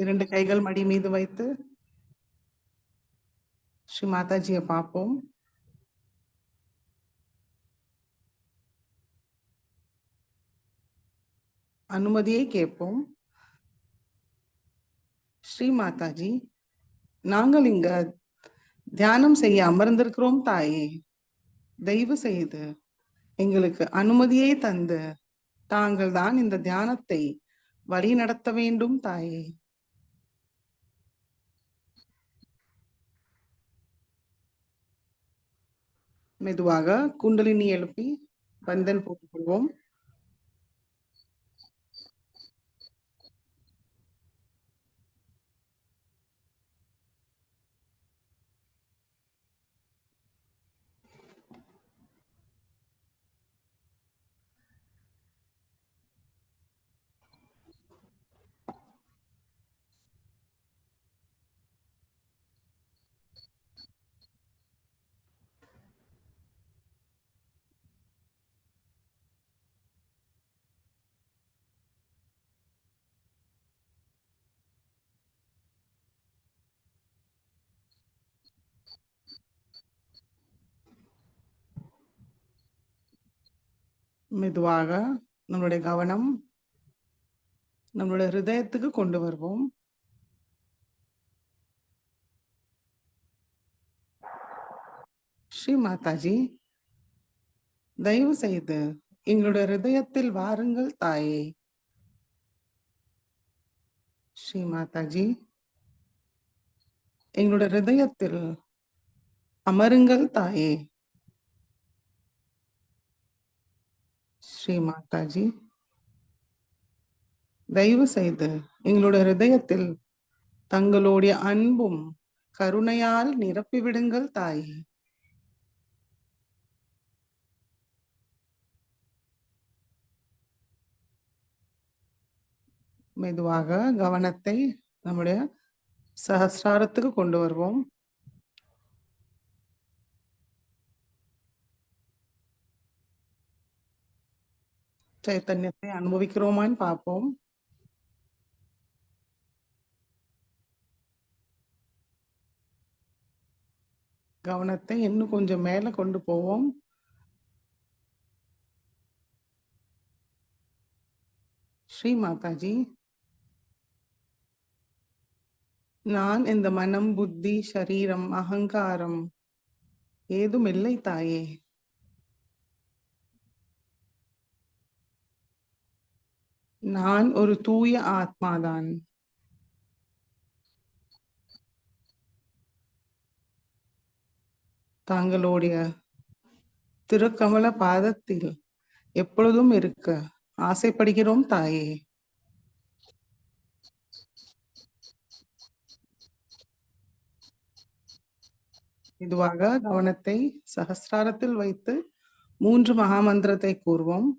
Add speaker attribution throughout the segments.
Speaker 1: இரண்டு கைகள் மடி மீது வைத்து ஸ்ரீ மாதாஜியை பார்ப்போம். அனுமதியை கேட்போம். ஸ்ரீ மாதாஜி, நாங்கள் இங்க தியானம் செய்ய அமர்ந்திருக்கிறோம் தாயே. தயவு செய்து எங்களுக்கு அனுமதியை தந்து தாங்கள் தான் இந்த தியானத்தை வழி நடத்த வேண்டும் தாயே. மெதுவாக குண்டலினி எழுப்பி பந்தன் போட்டுக்கொள்வோம். மெதுவாக நம்மளுடைய கவனம் நம்மளுடைய ஹிருதயத்துக்கு கொண்டு வருவோம். ஸ்ரீ மாதாஜி, தயவு செய்து எங்களுடைய ஹிருதயத்தில் வாருங்கள் தாயே. ஸ்ரீ மாதாஜி, எங்களுடைய ஹிருதயத்தில் அமருங்கள் தாயே. ஸ்ரீ மாதாஜி, தயவு செய்து எங்களுடைய ஹிருதயத்தில் தங்களுடைய அன்பும் கருணையால் நிரப்பிவிடுங்கள் தாயே. மெதுவாக கவனத்தை நம்முடைய சஹஸ்ராரத்துக்கு கொண்டு வருவோம். சைத்தன்யத்தை அனுபவிக்கிறோமான்னு பார்ப்போம். கவனத்தை இன்னும் கொஞ்சம் மேல கொண்டு போவோம். ஸ்ரீ மாதாஜி, நான் இந்த மனம், புத்தி, சரீரம், அகங்காரம் ஏதும் இல்லை தாயே. நான் ஒரு தூய ஆத்மாதான். தாங்களுடைய திருக்கமல பாதத்தில் எப்பொழுதும் இருக்க ஆசைப்படுகிறோம் தாயே. இதுவாக கவனத்தை சகஸ்ராரத்தில் வைத்து 3 மகாமந்திரத்தை கூறுவோம்.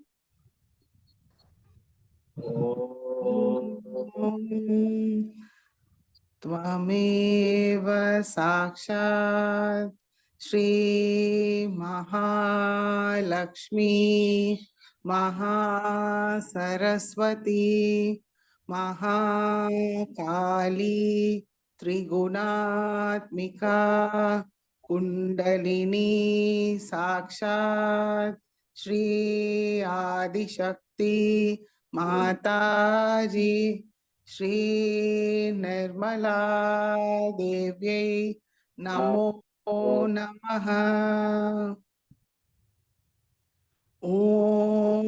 Speaker 1: त्वमेव साक्षात् श्री महालक्ष्मी महासरस्वती महाकाली त्रिगुणात्मिका कुंडलिनी साक्षात् श्री आदिशक्ति माताजी श्री निर्मला देव्यै नमो नमः। ओम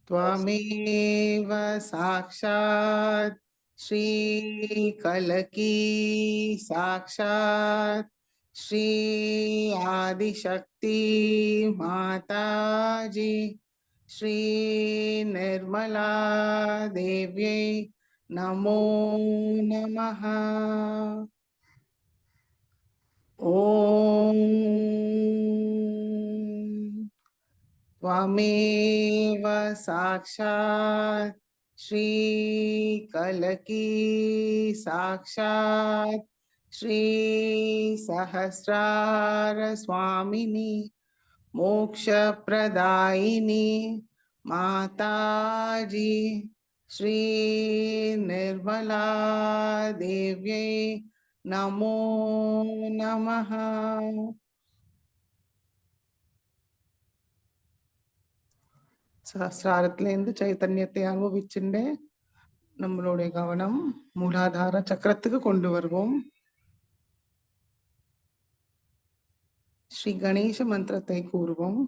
Speaker 1: त्वमेव साक्षात् श्री कलकी साक्षात् श्री आदिशक्ति माताजी श्री निर्मला देव्यै नमो नमः। ओम त्वमेव साक्षात् श्री कलकी साक्षात् श्री सहस्रार स्वामिनी मोक्ष प्रदायिनी माताजी श्री निर्मला देव्यै नमो नमः. சஹஸ்ராரத்திலேருந்து சைத்தன்யத்தை அனுபவிச்சுட்டு நம்மளுடைய கவனம் மூலாதார சக்கரத்துக்கு கொண்டு வருவோம். ஸ்ரீ கணேச மந்திரத்தை கூறுவோம்.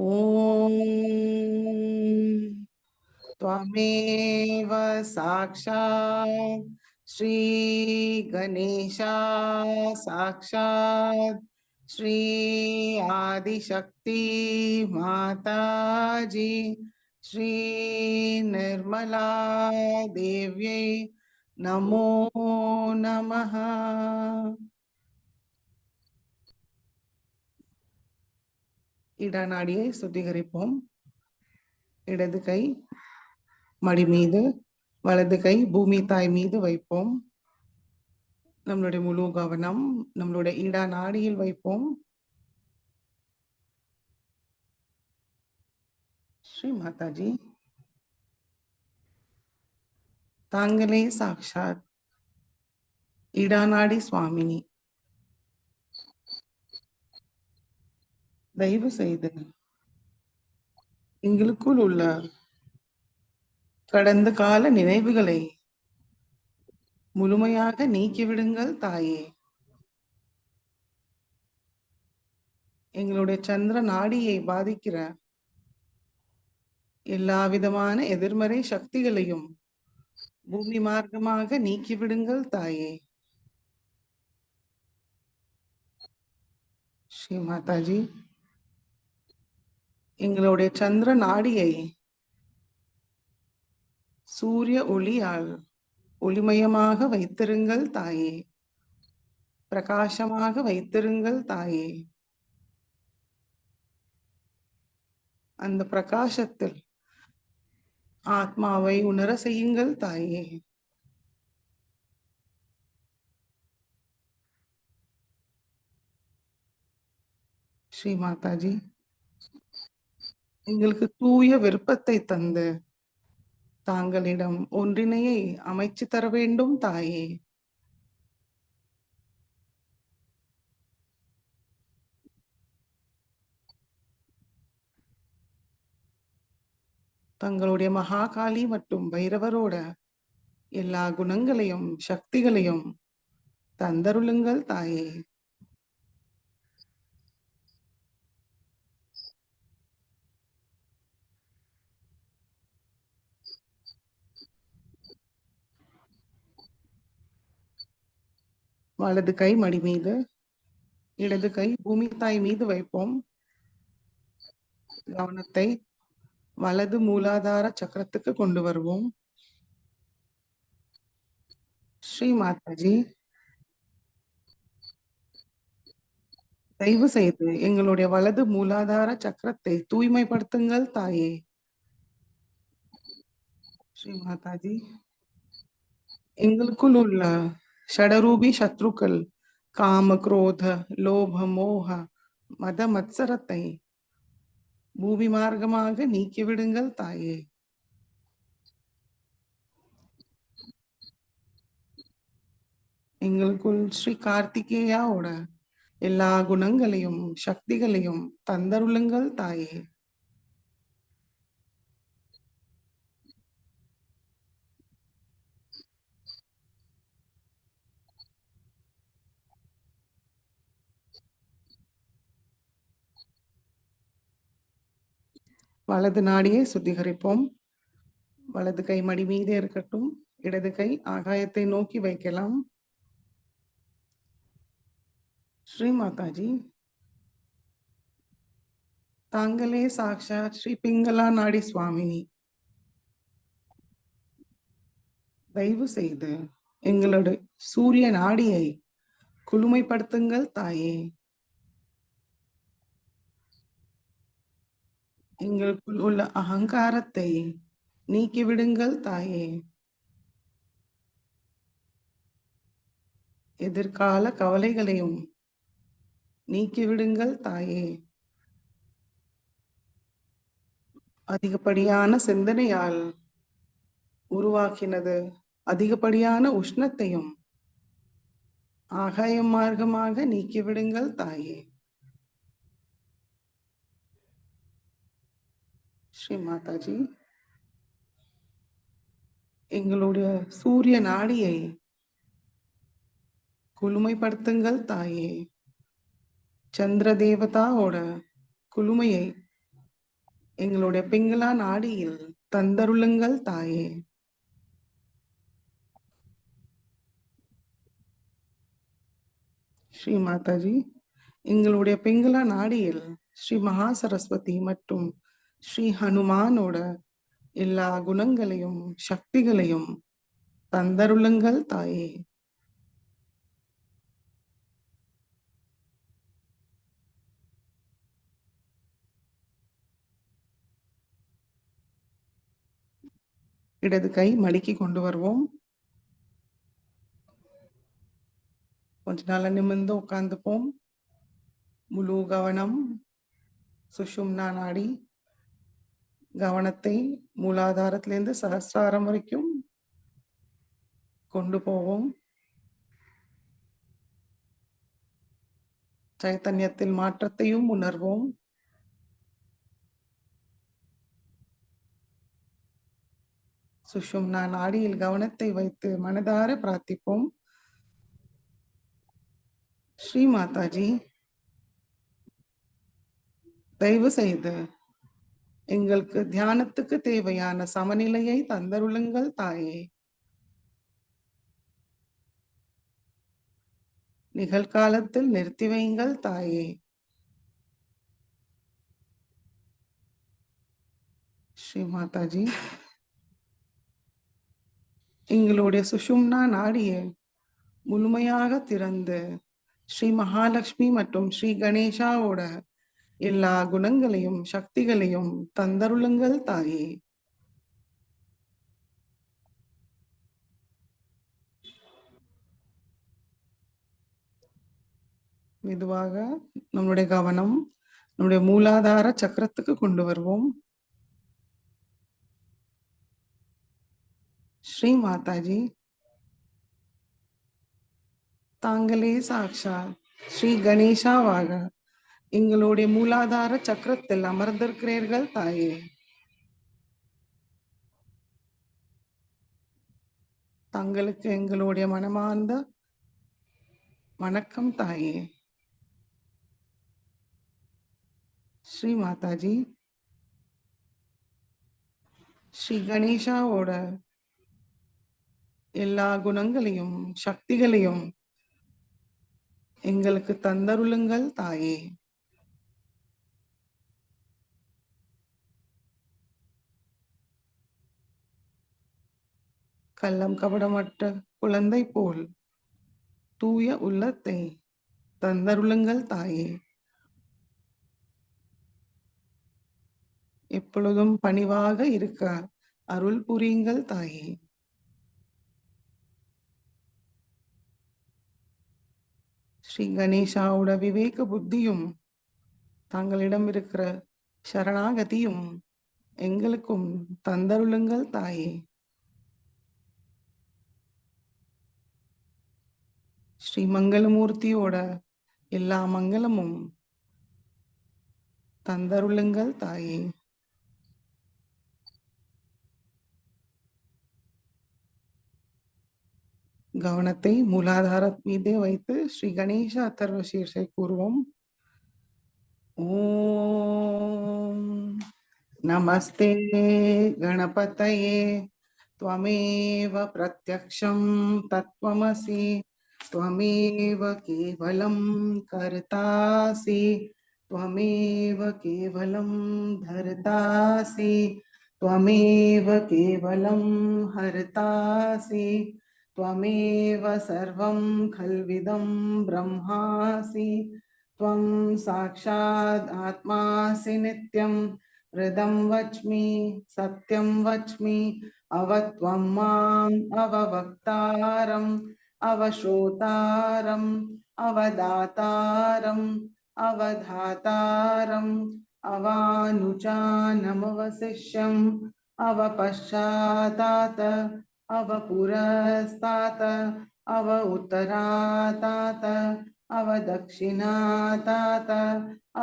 Speaker 1: ஓம் त्वमेव साक्षात् श्री गणेशा साक्षात् श्री आदिशक्ति माताजी श्री निर्मला देव्यै नमो नमः. இடநாடியை சுத்திகரிப்போம். இடது கை மடி மீது, வலது கை பூமி தாய் மீது வைப்போம். நம்மளுடைய முழு கவனம் நம்மளுடைய இடா நாடியில் வைப்போம். ஸ்ரீ மாதாஜி, தாங்களே சாக்ஷாத் இடாநாடி சுவாமினி. தயவு செய்து எங்களுக்குள் உள்ள கடந்த கால நினைவுகளை முழுமையாக நீக்கிவிடுங்கள் தாயே. எங்களுடைய சந்திர நாடியை பாதிக்கிற எல்லா விதமான எதிர்மறை சக்திகளையும் பூமி மார்க்கமாக நீக்கிவிடுங்கள் தாயே. ஸ்ரீ மாதாஜி, எங்களுடைய சந்திர நாடியை சூரிய ஒளியால் ஒளிமயமாக வைத்திருங்கள் தாயே. பிரகாசமாக வைத்திருங்கள் தாயே. அந்த பிரகாசத்தில் ஆத்மாவை உணர செய்யுங்கள் தாயே. ஸ்ரீ மாதாஜி, எங்களுக்கு தூய விருப்பத்தை தந்து தாங்களிடம் ஒன்றினையை அமைச்சு தர வேண்டும் தாயே. தங்களுடைய மகாகாளி மற்றும் பைரவரோட எல்லா குணங்களையும் சக்திகளையும் தந்தருளுங்கள் தாயே. வலது கை மடி மீது, இடது கை பூமி தாய் மீது வைப்போம். கவனத்தை வலது மூலாதார சக்கரத்துக்கு கொண்டு வருவோம். ஸ்ரீ மாதாஜி, தயவு செய்து எங்களுடைய வலது மூலாதார சக்கரத்தை தூய்மைப்படுத்துங்கள் தாயே. ஸ்ரீ மாதாஜி, எங்களுக்குள் உள்ள ஷடரூபி சத்ருக்கள் காம குரோத லோப மோக மத மத்சரத்தை பூமி மார்க்கமாக நீக்கிவிடுங்கள் தாயே. எங்களுக்குள் ஸ்ரீ கார்த்திகேயாவோட எல்லா குணங்களையும் சக்திகளையும் தந்தருளுங்கள் தாயே. வலது நாடியை சுத்திகரிப்போம். வலது கை மடி மீதே இருக்கட்டும். இடது கை ஆகாயத்தை நோக்கி வைக்கலாம். ஸ்ரீ மாதாஜி, தாங்களே சாக்ஷாத் ஸ்ரீ பிங்களா நாடி சுவாமினி. தயவு செய்து எங்களுடைய சூரிய நாடியை குளுமைப்படுத்துங்கள் தாயே. எங்களுக்குள் உள்ள அகங்காரத்தை நீக்கிவிடுங்கள் தாயே. எதிர்கால கவலைகளையும் நீக்கிவிடுங்கள் தாயே. அதிகப்படியான சிந்தனையால் உருவாக்கினது அதிகப்படியான உஷ்ணத்தையும் ஆகாய மார்க்கமாக நீக்கிவிடுங்கள் தாயே. ஸ்ரீ மாதாஜி, எங்களுடைய சூரிய நாடியை குளுமைப்படுத்துங்கள் தாயே. சந்திர தேவதாவோட குளுமையை எங்களுடைய பிங்களா நாடியில் தந்தருளுங்கள் தாயே. ஸ்ரீ மாதாஜி, எங்களுடைய பிங்களா நாடியில் ஸ்ரீ மகா சரஸ்வதி மற்றும் ஸ்ரீ ஹனுமானோட எல்லா குணங்களையும் சக்திகளையும் தந்தருளுங்கள் தாயே. இடது கை மடக்கி கொண்டு வருவோம். கொஞ்ச நாள நிமிர்ந்து உட்கார்ந்துப்போம். முழு கவனம் சுஷும்னா நாடி. கவனத்தை மூலாதாரத்திலிருந்து சகஸ்ராரம் வரைக்கும் கொண்டு போவோம். சைத்தன்யத்தில் மாற்றத்தையும் உணர்வோம். சுஷும்னா நாடியில் கவனத்தை வைத்து மனதார பிரார்த்திப்போம். ஸ்ரீ மாதாஜி, தயவு செய்து எங்களுக்கு தியானத்துக்கு தேவையான சமநிலையை தந்தருளுங்கள் தாயே. நிகழ்காலத்தில் நிறுத்தி வையுங்கள் தாயே. ஸ்ரீ மாதாஜி, எங்களுடைய சுஷும்னா நாடியை முழுமையாக திறந்து ஸ்ரீ மகாலட்சுமி மற்றும் ஸ்ரீ கணேஷாவோட எல்லா குணங்களையும் சக்திகளையும் தந்தருளுங்கள் தாயே. மெதுவாக நம்முடைய கவனம் நம்முடைய மூலாதார சக்கரத்துக்கு கொண்டு வருவோம். ஸ்ரீ மாதாஜி, தாங்களே சாக்ஷாத் ஸ்ரீ கணேஷாவாக எங்களுடைய மூலாதார சக்கரத்தில் அமர்ந்திருக்கிறீர்கள் தாயே. தங்களுக்கு எங்களுடைய மனமார்ந்த வணக்கம் தாயே. ஸ்ரீ மாதாஜி, ஸ்ரீ கணேஷாவோட எல்லா குணங்களையும் சக்திகளையும் எங்களுக்கு தந்தருளுங்கள் தாயே. கள்ளம் கபடமற்ற குழந்தை போல் தூய உள்ளத்தை தந்தருளுங்கள் தாயே. எப்பொழுதும் பணிவாக இருக்க அருள் புரியுங்கள் தாயே. ஸ்ரீ கணேஷாவோட விவேக புத்தியும் தங்களிடம் இருக்கிற சரணாகதியும் எங்களுக்கும் தந்தருளுங்கள் தாயே. ஸ்ரீ மங்களமூர்த்தியோட எல்லா மங்களமும் தந்தருளுங்கள் தாயே. கவனத்தை மூலாதார மீதே வைத்து ஸ்ரீ கணேச அத்தர்வ சீர்ஷை கூறுவோம். ஓம் நமஸ்தே கணபதயே त्वमेव प्रत्यक्षं तत्त्वमसि त्वमेव केवलं कर्तासि त्वमेव केवलं धर्तासि त्वमेव केवलं हर्तासि त्वमेव सर्वं खल्विदं ब्रह्मासि त्वं साक्षात् आत्मासि नित्यं हृदं वच्मि सत्यं वच्मि अवत्वं माम् अववक्तारम् अवश्रोतारम् अवदातारम् अवधातारम् अवानुचानमवशिष्यम् अवपश्चातात अवपुरस्तात अव उत्तरातात अवदक्षिणातात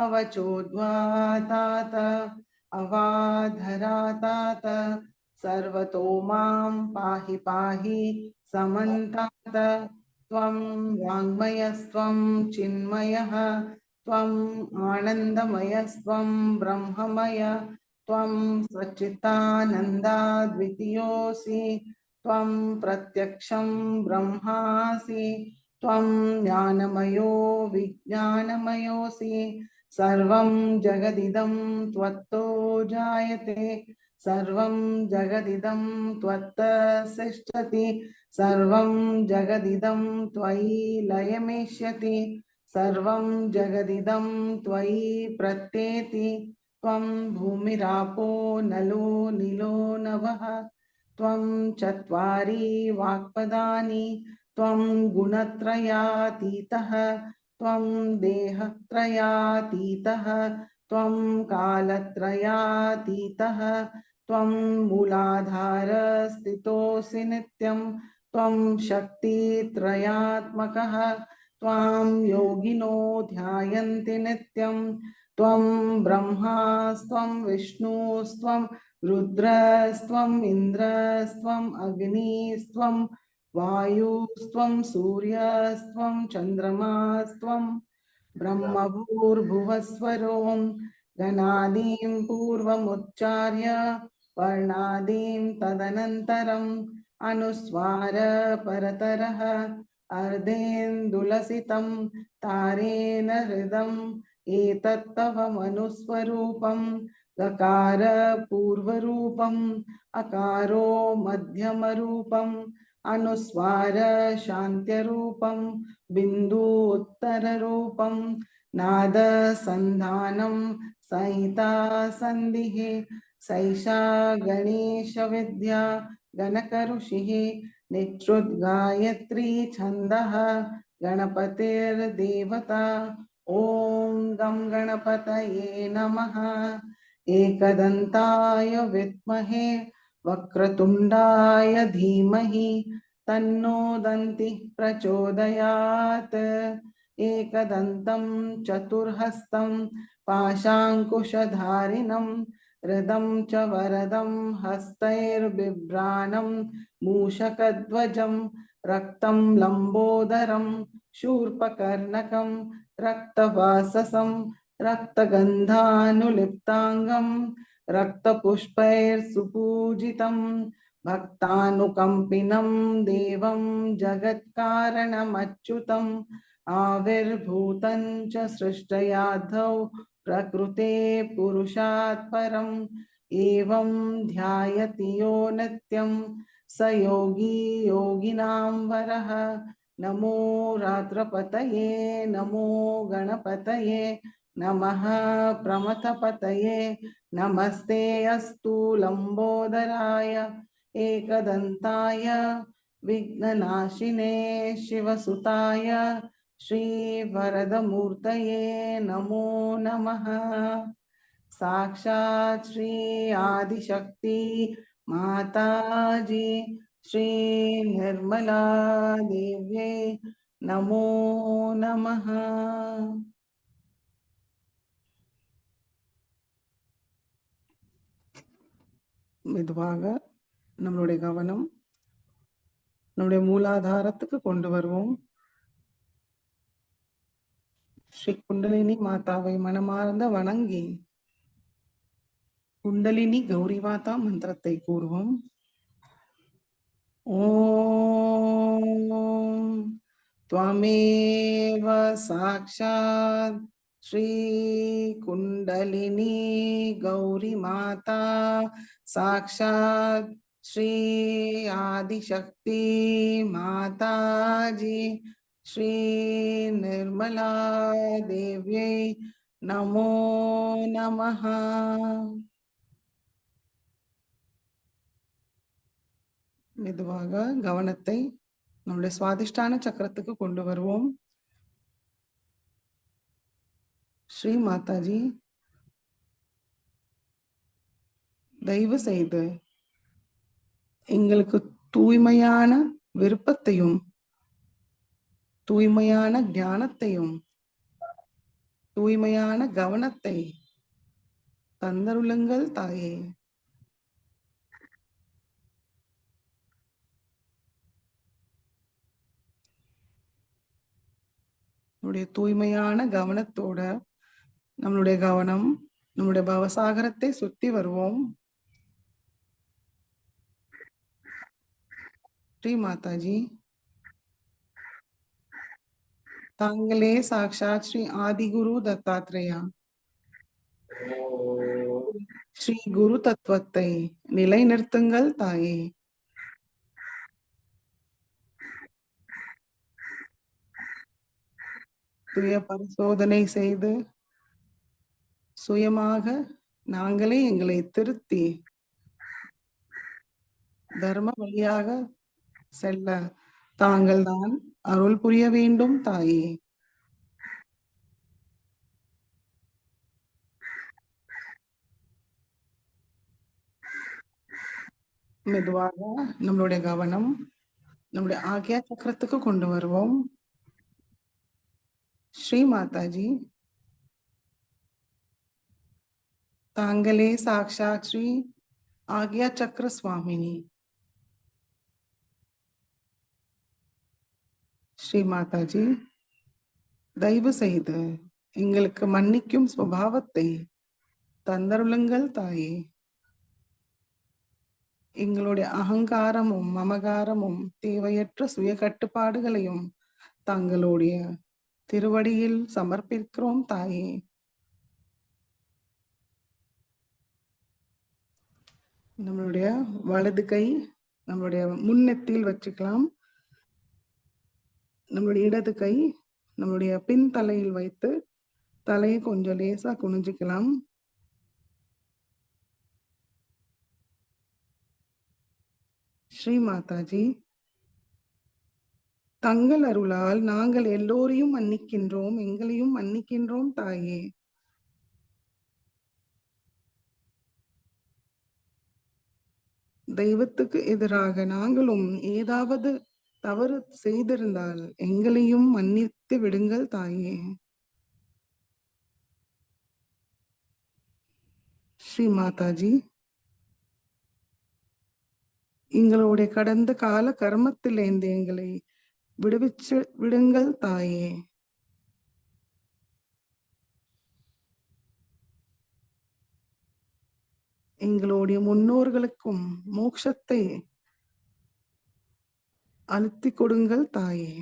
Speaker 1: अवचोद्वातात अवाधरातात सर्वतो मां पाहि पाहि समन्तात त्वं वाङ्मयस्त्वं चिन्मयः त्वम् आनन्दमयस्त्वं ब्रह्ममय त्वं सच्चिदानन्दाद्वितीयोऽसि त्वं प्रत्यक्षं ब्रह्मासि त्वं ज्ञानमयो विज्ञानमयोऽसि सर्वं जगदिदं त्वत्तो जायते सर्वं जगदिदं त्वत्तसिष्ठति सर्वं जगदिदं त्वयि लयमेष्यति सर्वं जगदिदं त्वयि प्रत्येति त्वं भूमिरापो नलो नीलो नभः त्वं चत्वारि वाक्पदानि त्वं गुणत्रयातीतः त्वं देहत्रयातीतः त्वं कालत्रयातीतः त्वं मूलाधारस्थितोऽसि नित्यं त्वं शक्तित्रयात्मकः त्वां योगिनो ध्यायन्ति नित्यं त्वं ब्रह्मास्त्वं विष्णुस्त्वं रुद्रस्त्वम् इन्द्रस्त्वम् अग्निस्त्वं वायुस्त्वं सूर्यस्त्वं चन्द्रमास्त्वं ब्रह्मभूर्भुवस्वरों गणादीं पूर्वमुच्चार्य वर्णादीं तदनन्तरम् अनुस्वार परतरः अर्धेन्दुलसितं तारेण हृदम् एतत्तव मनुस्वरूपं गकार पूर्वरूपम् अकारो मध्यमरूपम् अनुस्वार शान्त्यरूपम् बिन्दु उत्तररूपं नाद संधानं संहिता संधिः सैषा गणेश विद्या गणक ऋषिः निश्रुतगायत्री छन्दः गणपतिर्देवता ॐ गं गणपतये नमः एकदन्ताय विद्महे वक्रतुण्डाय धीमहि तन्नो दन्तिः प्रचोदयात् एकदन्तं चतुर्हस्तं पाशाङ्कुशधारिणं हृदं च वरदं हस्तैर्बिभ्राणं मूषकध्वजं रक्तं लम्बोदरं शूर्पकर्णकं रक्तवाससं रक्तगन्धानुलिप्ताङ्गं रक्तपुष्पैर्सुपूजितं भक्तानुकम्पिनं देवं जगत्कारणमच्युतम् आविर्भूतं च सृष्टयाद्धौ प्रकृते पुरुषात् परम् एवं ध्यायति यो नित्यं स योगी योगिनां वरः नमो रात्रपतये नमो गणपतये नमः प्रमथपतये नमस्ते अस्तु लंबोदराय एकदन्ताय विघ्ननाशिने शिवसुताय श्रीवरदमूर्तये नमो नमः साक्षात् श्री आदिशक्ति माताजी श्री निर्मला देव्यै नमो नमः மெதுவாக நம்மளுடைய கவனம் நம்முடைய மூலாதாரத்துக்கு கொண்டு வருவோம். ஸ்ரீ குண்டலினி மாதாவை மனமார்ந்த வணங்கி குண்டலினி கௌரி மாதா மந்திரத்தை கூறுவோம். ஓம் त्वमेव साक्षात् श्री कुंडलिनी गौरी माता साक्षात् श्री आदिशक्ति माता जी श्री निर्मला देव्यै नमो नमः மெதுவாக கவனத்தை நம்முடைய சுவாதிஷ்டான சக்கரத்துக்கு கொண்டு வருவோம். ஸ்ரீ மாதாஜி, தயவு செய்து எங்களுக்கு தூய்மையான விருப்பத்தையும் தூய்மையான ஞானத்தையும் தூய்மையான கவனத்தை தந்தருளுங்கள் தாயே. நம்முடைய தூய்மையான கவனத்தோட நம்மளுடைய கவனம் நம்முடைய பவசாகரத்தை சுத்தி வருவோம். ஸ்ரீ மாதாஜி, தாங்களே சாக்ஷாத் ஸ்ரீ ஆதிகுரு தத்தாத்ரேயா ஸ்ரீ குரு தத்துவத்தை நிலைநிறுத்துங்கள் தாயே. சுய பரிசோதனை செய்து சுயமாக நாங்களே எங்களை திருத்தி தர்ம வழியாக செல்ல தாங்கள் தான் அருள் புரிய வேண்டும் தாயே. மெதுவாக நம்மளுடைய கவனம் நம்முடைய ஆக்யா சக்கரத்துக்கு கொண்டு வருவோம். ஸ்ரீ மாதாஜி, தாங்களே சாக்ஷாத் ஸ்ரீ ஆக்யா சக்கர சுவாமினி. ஸ்ரீ மாதாஜி, தயவு செய்து எங்களுக்கு மன்னிக்கும் சுபாவத்தை தந்தருளுங்கள் தாயே. எங்களுடைய அகங்காரமும் மமகாரமும் தேவையற்ற சுய கட்டுப்பாடுகளையும் தங்களுடைய திருவடியில் சமர்ப்பிக்கிறோம் தாயே. நம்மளுடைய வலது கை நம்மளுடைய முன்னெத்தியில் வச்சுக்கலாம். நம்மளுடைய இடது கை நம்மளுடைய பின் தலையில் வைத்து தலையை கொஞ்சம் லேசா குனிஞ்சுக்கலாம். ஸ்ரீ மாதாஜி, தங்கள் அருளால் நாங்கள் எல்லோரையும் மன்னிக்கின்றோம், எங்களையும் மன்னிக்கின்றோம் தாயே. தெய்வத்துக்கு எதிராக நாங்களும் ஏதாவது தவறு செய்திருந்தால் எங்களையும் மன்னித்து விடுங்கள் தாயே. ஸ்ரீ மாதாஜி, எங்களுடைய கடந்த கால கர்மத்திலிருந்து எங்களை விடுவிச்சு விடுங்கள் தாயே. எங்களுடைய முன்னோர்களுக்கும் மோட்சத்தை அழுத்தி கொடுங்கள் தாயே.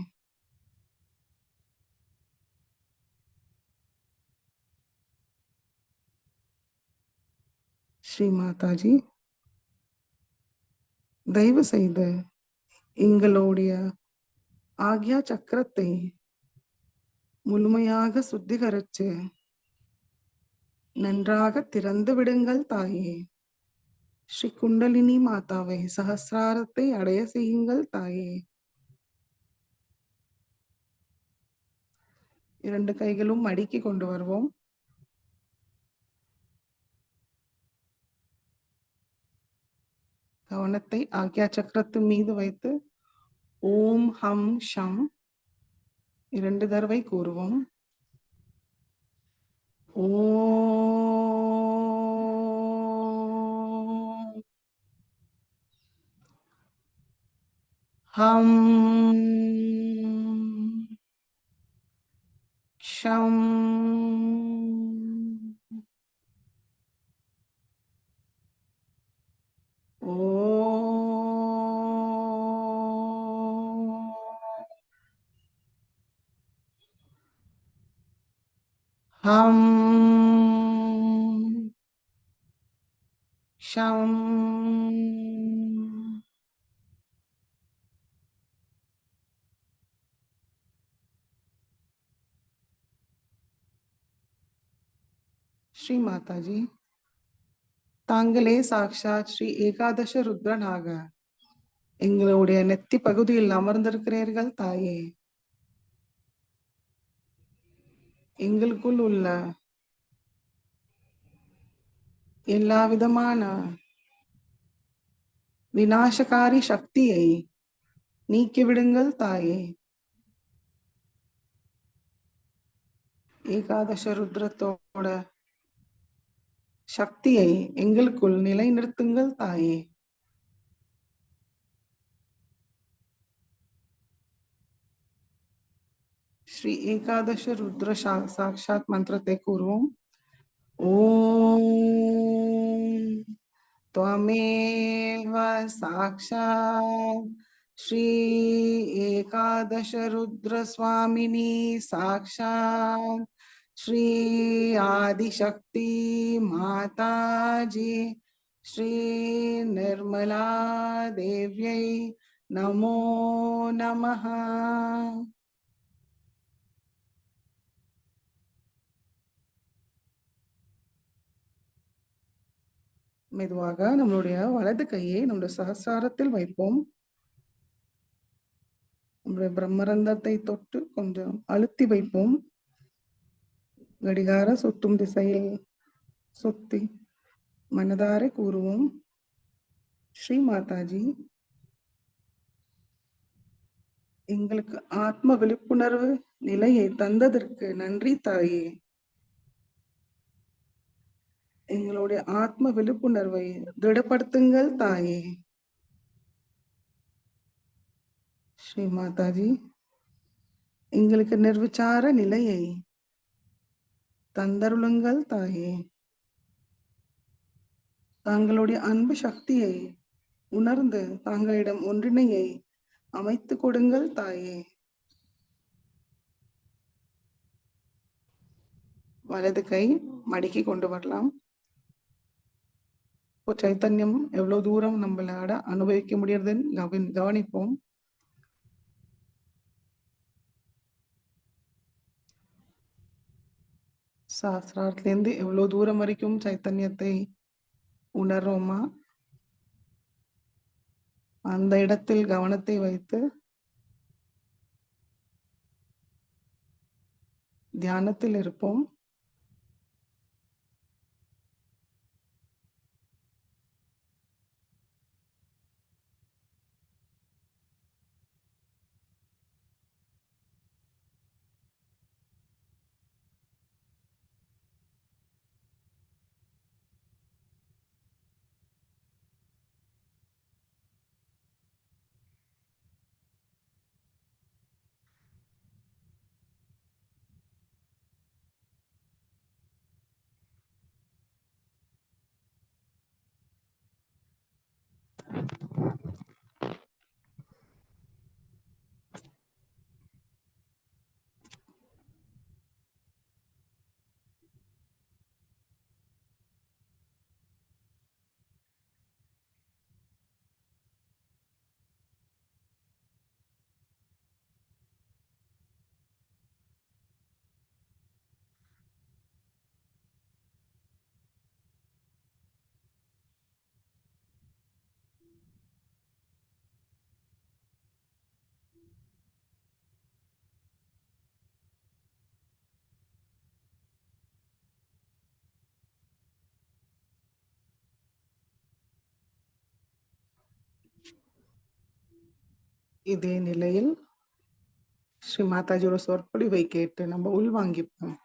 Speaker 1: ஸ்ரீ மாதாஜி, தயவு செய்து எங்களுடைய ஆக்யா சக்கரத்தை முழுமையாக சுத்திகரிச்சு நன்றாக திறந்து விடுங்கள் தாயே. ஸ்ரீ குண்டலினி மாதாவை சகசிராரத்தை அடைய செய்யுங்கள் தாயே. இரண்டு கைகளும் மடக்கி கொண்டு வருவோம். கவனத்தை ஆக்யா சக்கரத்தின் மீது வைத்து ஓம் ஹம் ஷம் 2 தடவை கூறுவோம். ஓம் ஹம் ஷம் ஓம் ஹம் ஷம் ஸ்ரீ மாதாஜி, தாங்களே சாக்ஷாத் ஸ்ரீ ஏகாதச ருத்ரனாக எங்களுடைய நெத்தி பகுதியில் அமர்ந்திருக்கிறீர்கள் தாயே. எங்களுக்குள் உள்ள எல்லா விதமான விநாசகாரி சக்தியை நீக்கிவிடுங்கள் தாயே. ஏகாதச ருத்ரத்தோட சக்தியை எங்களுக்குள் நிலைநிறுத்துங்கள் தாயே. ஸ்ரீ ஏகாதச ருத்ர சாக்ஷாத் மந்திரத்தை கூறுவோம். ஓம் त्वमेव साक्षात् श्री एकादश रुद्र स्वामिनी साक्षात् श्री आदिशक्ति माताजी श्री निर्मला देव्यै नमो नमः. மெதுவாக நம்மளுடைய வலது கையை நம்முடைய சகசாரத்தில் வைப்போம். நம்முடைய பிரம்மரந்தத்தை தொட்டு கொஞ்சம் அழுத்தி வைப்போம். கடிகார சுற்றும் திசையில் சுத்தி மனதார கூறுவோம். ஸ்ரீ மாதாஜி, எங்களுக்கு ஆத்ம விழிப்புணர்வு நிலையை தந்ததற்கு நன்றி தாயே. எங்களுடைய ஆத்ம விழிப்புணர்வை திடப்படுத்துங்கள் தாயே. ஸ்ரீ மாதாஜி, எங்களுக்கு நிர்விச்சார நிலையை தந்தருளுங்கள் தாயே. தாங்களுடைய அன்பு சக்தியை உணர்ந்து தாங்களிடம் ஒன்றிணையை அமைத்து கொடுங்கள் தாயே. வலது கை மடக்கி கொண்டு வரலாம். சைத்தன்யம் எவ்வளவு தூரம் நம்மளால அனுபவிக்க முடியறதுன்னு கவனிப்போம். சாஸ்திரத்திலிருந்து எவ்வளவு தூரம் வரைக்கும் சைத்தன்யத்தை உணர்றோமா, அந்த இடத்தில் கவனத்தை வைத்து தியானத்தில் இருப்போம். இதே நிலையில் ஸ்ரீ மாதாஜியோட சொற்பொழிவை கேட்டு நம்ம உள்வாங்கிப்போம்.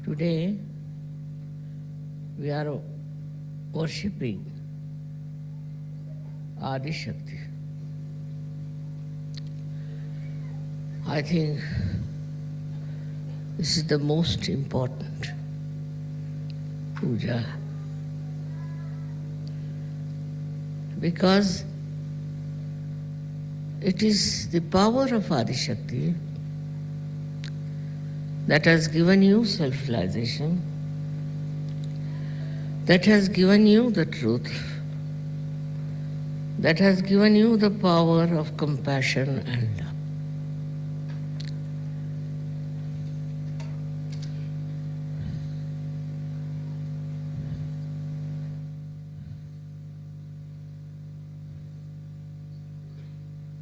Speaker 2: Today we are worshipping Adi Shakti. I think this is the most important puja because it is the power of Adi Shakti that has given you self-realization, that has given you the truth, that has given you the power of compassion and love.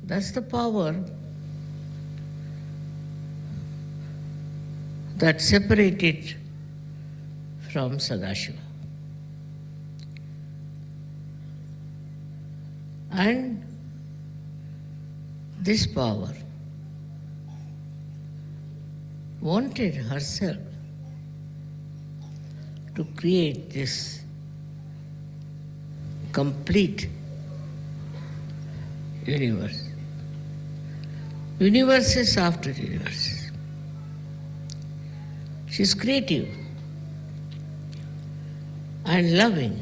Speaker 2: That's the power that separated from Sadashiva. And this power wanted herself to create this complete universe. Universes after universes. She's creative and loving.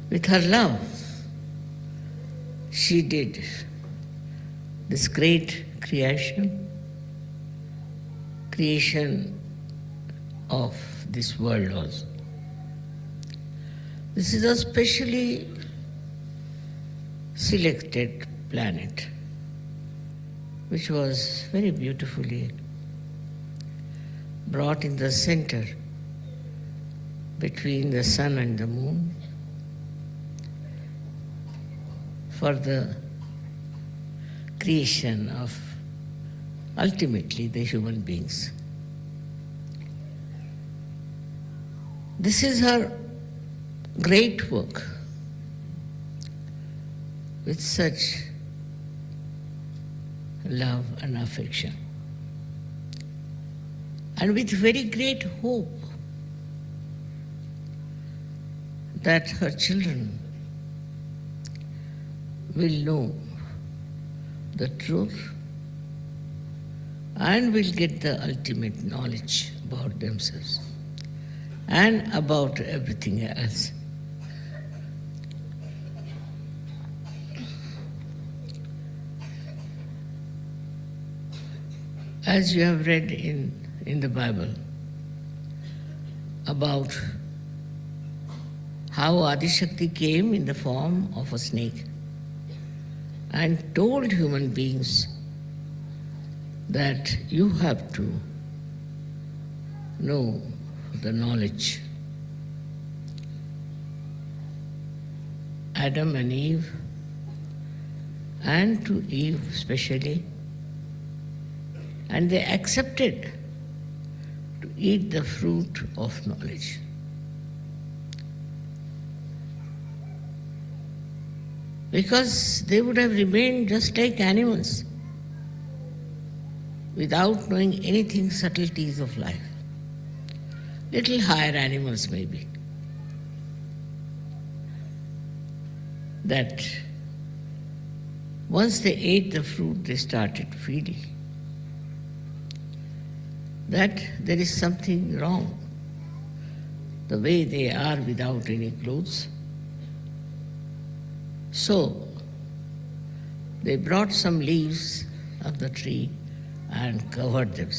Speaker 2: With her love, she did this great creation of this world also. This is a specially selected planet, which was very beautifully brought in the center between the sun and the moon for the creation of ultimately the human beings. This is her great work with such love and affection, and with very great hope that her children will know the truth and will get the ultimate knowledge about themselves and about everything else. As you have read in the Bible about how Adishakti came in the form of a snake and told human beings that you have to know the knowledge. Adam and Eve, and to Eve especially, and they accepted to eat the fruit of knowledge. Because they would have remained just like animals without knowing anything subtleties of life. Little higher animals maybe. That once they ate the fruit, they started feeling that there is something wrong, the way they are without any clothes. So they brought some leaves of the tree and covered them.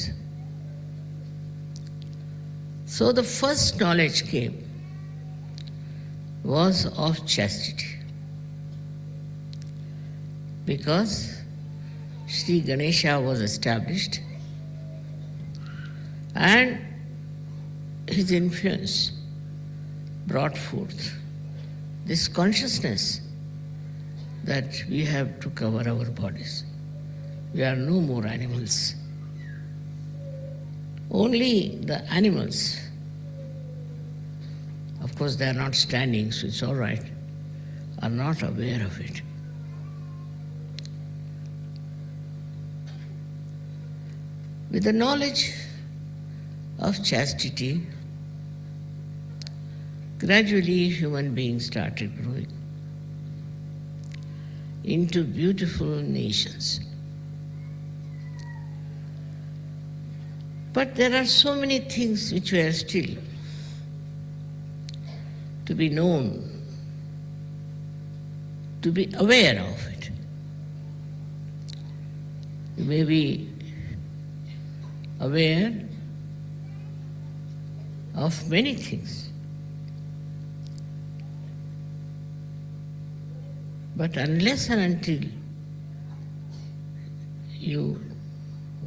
Speaker 2: So the first knowledge came was of chastity, because Sri Ganesha was established and his influence brought forth this consciousness that we have to cover our bodies. We are no more animals. Only the animals, of course they are not standing, so it's all right, are not aware of it. With the knowledge of chastity, gradually human beings started growing into beautiful nations. But there are so many things which were still to be known, to be aware of it. You may be aware of many things, But unless and until you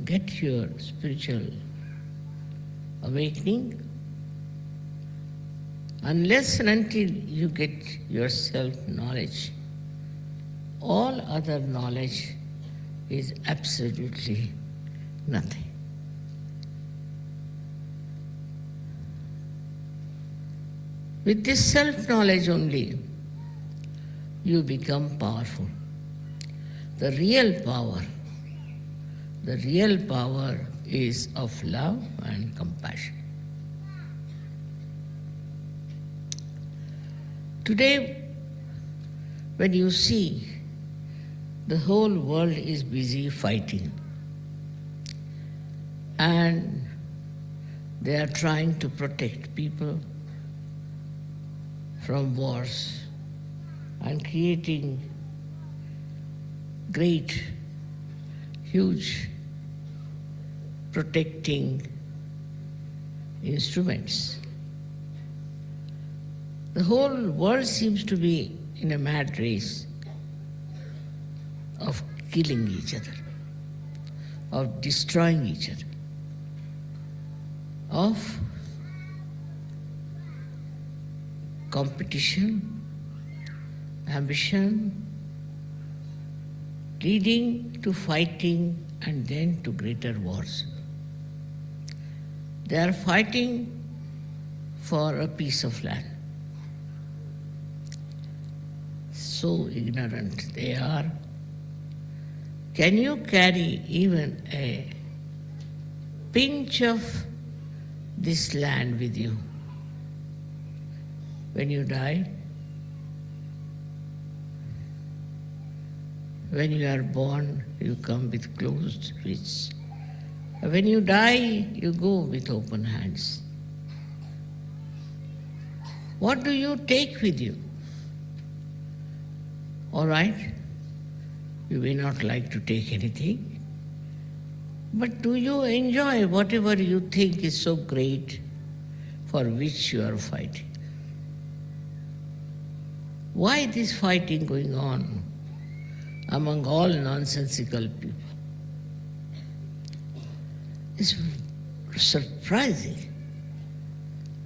Speaker 2: get your spiritual awakening, unless and until you get your self-knowledge, all other knowledge is absolutely nothing. With this self-knowledge only, you become powerful. The real power is of love and compassion. Today, when you see the whole world is busy fighting and they are trying to protect people from wars and creating great, huge protecting instruments. The whole world seems to be in a mad race of killing each other, of destroying each other, of competition, ambition, leading to fighting and then to greater wars. They are fighting for a piece of land. So ignorant they are. Can you carry even a pinch of this land with you when you die? When you are born, you come with closed wrists. When you die, you go with open hands. What do you take with you? All right, you may not like to take anything, but do you enjoy whatever you think is so great for which you are fighting? Why this fighting going on among all nonsensical people? It's surprising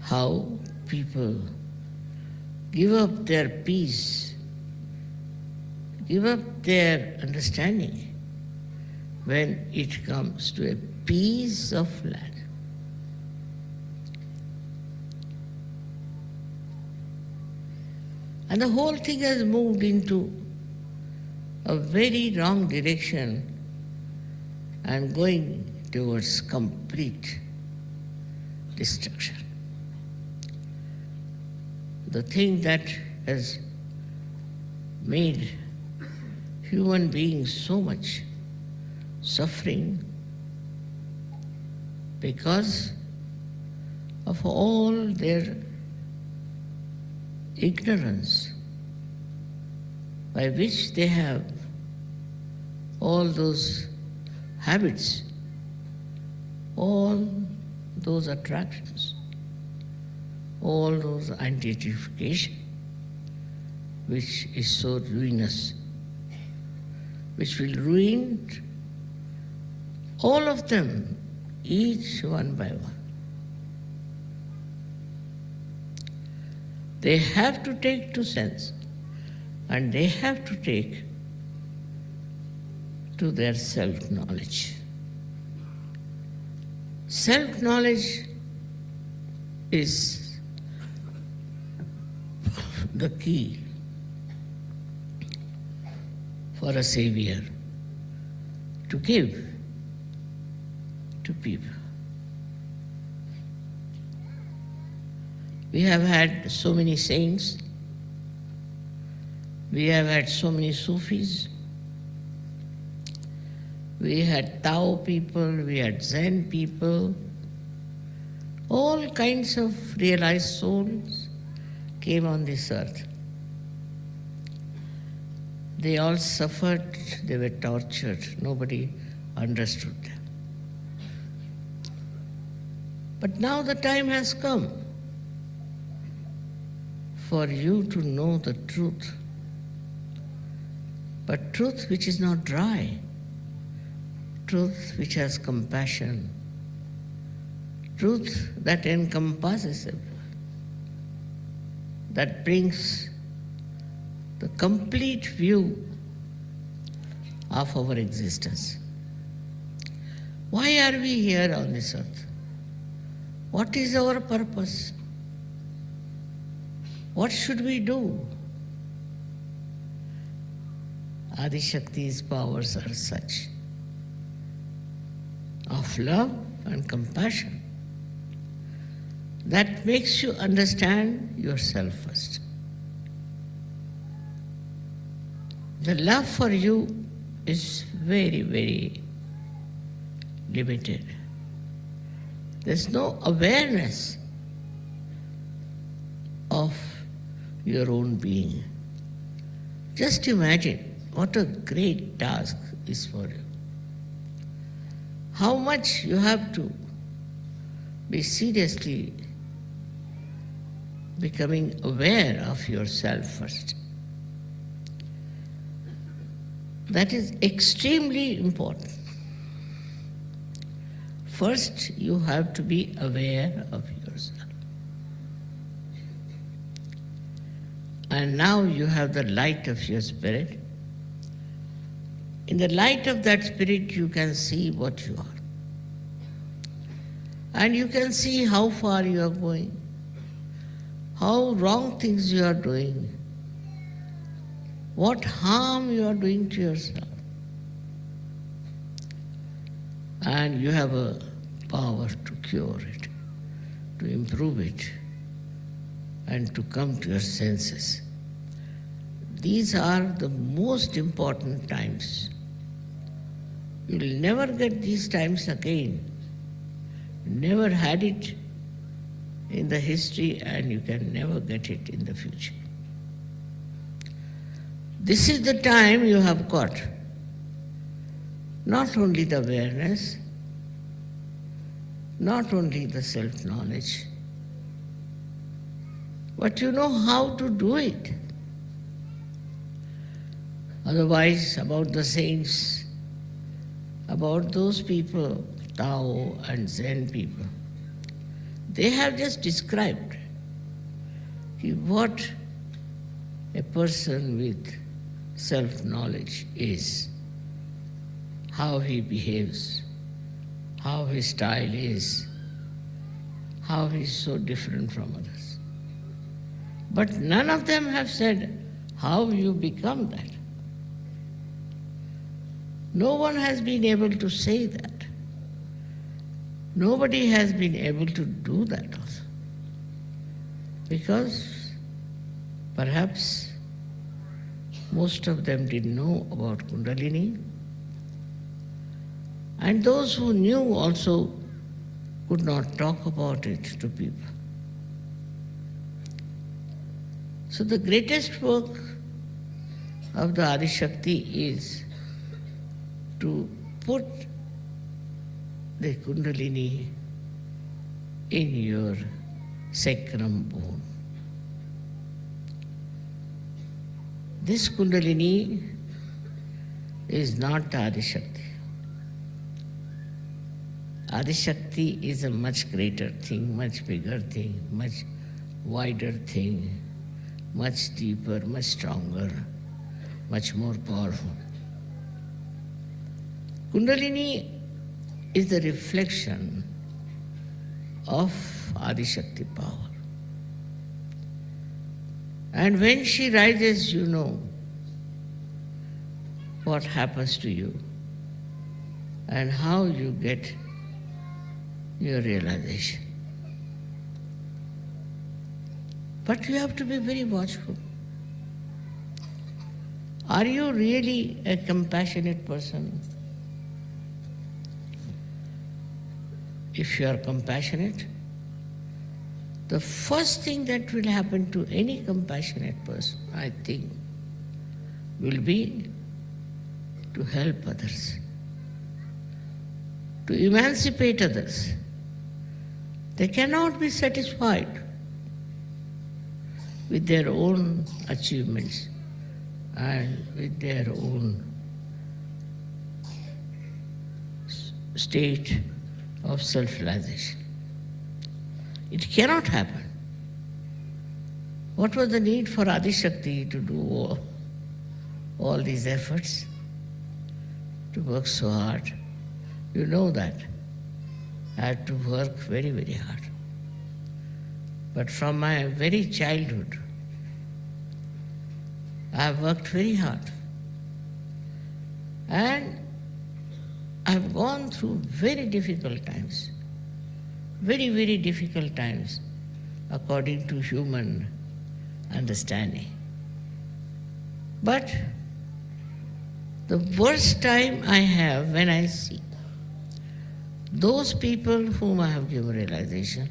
Speaker 2: how people give up their peace, give up their understanding when it comes to a piece of land. And the whole thing has moved into a very wrong direction and going towards complete destruction. The thing that has made human beings so much suffering because of all their ignorance by which they have all those habits, all those attractions, all those identification, which is so ruinous, which will ruin all of them, each one by one. They have to take to sense, and they have to take to their self-knowledge. Self-knowledge is the key for a savior to give to people. We have had so many saints, we have had so many Sufis, we had Tao people, we had Zen people, all kinds of realized souls came on this earth. They all suffered, they were tortured, nobody understood them. But now the time has come for you to know the truth but truth which is not dry, truth which has compassion, truth that encompasses everyone, that brings the complete view of our existence. Why are we here on this earth? What is our purpose? What should we do? Adi Shakti's powers are such, of love and compassion, that makes you understand yourself first. The love for you is very, very limited. There's no awareness of your own being. Just imagine what a great task is for you. How much you have to be seriously becoming aware of yourself first. That is extremely important. First, you have to be aware of yourself. And now you have the light of your spirit. In the light of that spirit, you can see what you are. And you can see how far you are going, how wrong things you are doing, what harm you are doing to yourself. And you have a power to cure it, to improve it, and to come to your senses. These are the most important times. You will never get these times again. You never had it in the history, and you can never get it in the future. This is the time you have got. Not only the awareness, not only the self-knowledge, but you know how to do it. Otherwise, about the saints, about those people, Tao and Zen people, they have just described what a person with self-knowledge is, how he behaves, how his style is, how he is so different from others. But none of them have said how you become that. No one has been able to say that. Nobody has been able to do that also. Because perhaps most of them didn't know about Kundalini. And those who knew also could not talk about it to people. So the greatest work of the Adi Shakti is to put the Kundalini in your sacrum bone. This Kundalini is not the Adi Shakti. Adi Shakti is a much greater thing, much bigger thing, much wider thing, much deeper, much stronger, much more powerful. Kundalini is the reflection of Adi Shakti power. And when she rises, you know what happens to you and how you get your realization. But you have to be very watchful. Are you really a compassionate person? If you are compassionate, the first thing that will happen to any compassionate person, I think, will be to help others, to emancipate others. They cannot be satisfied with their own achievements and with their own state of self-realization. It cannot happen. What was the need for Adi Shakti to do all these efforts, to work so hard? You know that. I had to work very, very hard. But from my very childhood, I have worked very hard. And I have gone through very difficult times, very, very difficult times, according to human understanding. But the worst time I have when I see those people whom I have given realization,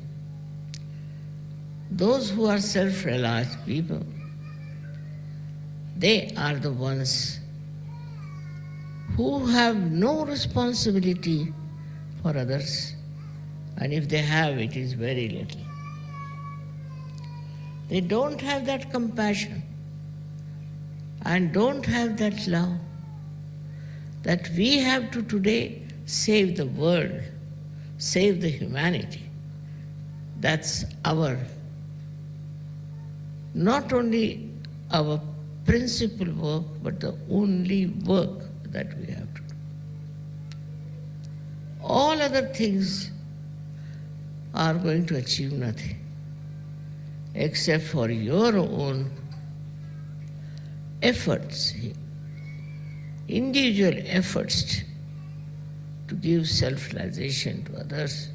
Speaker 2: those who are self-realized people, they are the ones who have no responsibility for others, and if they have, it is very little. They don't have that compassion and don't have that love that we have to today save the world, save the humanity. That's our, not only our principal work, but the only work that we have to do. All other things are going to achieve nothing except for your own efforts, individual efforts to give self-realization to others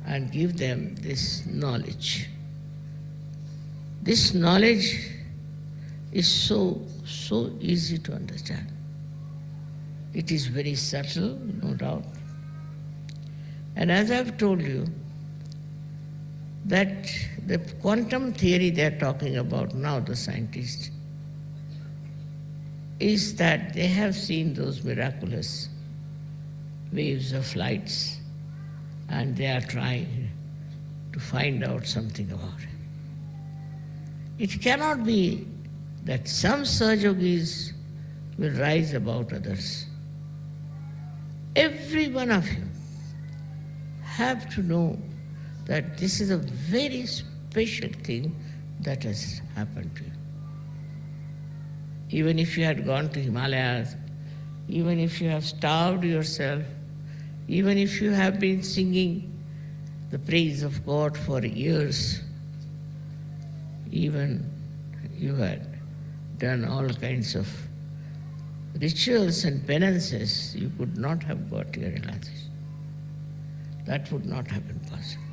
Speaker 2: and give them this knowledge. This knowledge is so easy to understand. It is very subtle, no doubt. And as I've told you, that the quantum theory they are talking about now, the scientists, is that they have seen those miraculous waves of lights and they are trying to find out something about it. It cannot be that some Sahajogis will rise above others. Every one of you have to know that this is a very special thing that has happened to you. Even if you had gone to Himalayas, even if you have starved yourself, even if you have been singing the praise of God for years, even you had done all kinds of rituals and penances, you could not have got your realization. That would not have been possible.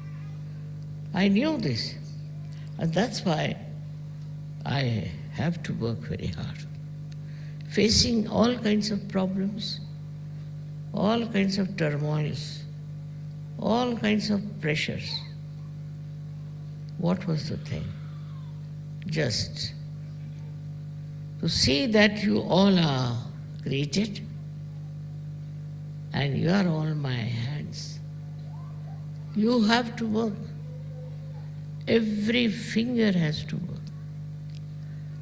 Speaker 2: I knew this, and that's why I have to work very hard. Facing all kinds of problems, all kinds of turmoils, all kinds of pressures. What was the thing? Just to see that you all are created and you are all my hands. You have to work. Every finger has to work.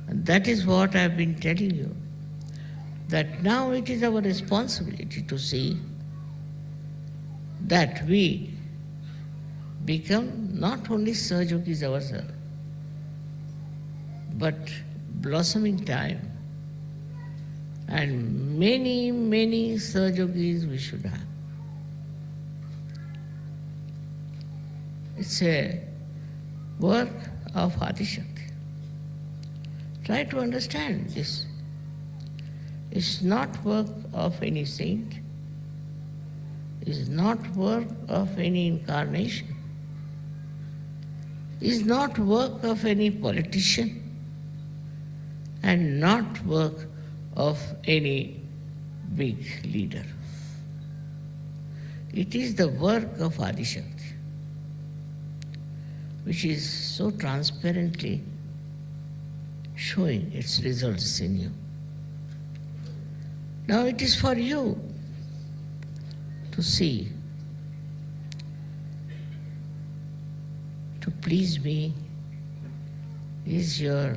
Speaker 2: And that is what I have been telling you, that now it is our responsibility to see that we become not only Sahajogis ourselves, but blossoming time. And many, many Sahajogis we should have. It's a work of Adi Shakti. Try to understand this. It's not work of any saint. It's not work of any incarnation. It's not work of any politician and not work of any big leader. It is the work of Adi Shakti, which is so transparently showing its results in you. Now it is for you to see, to please me is your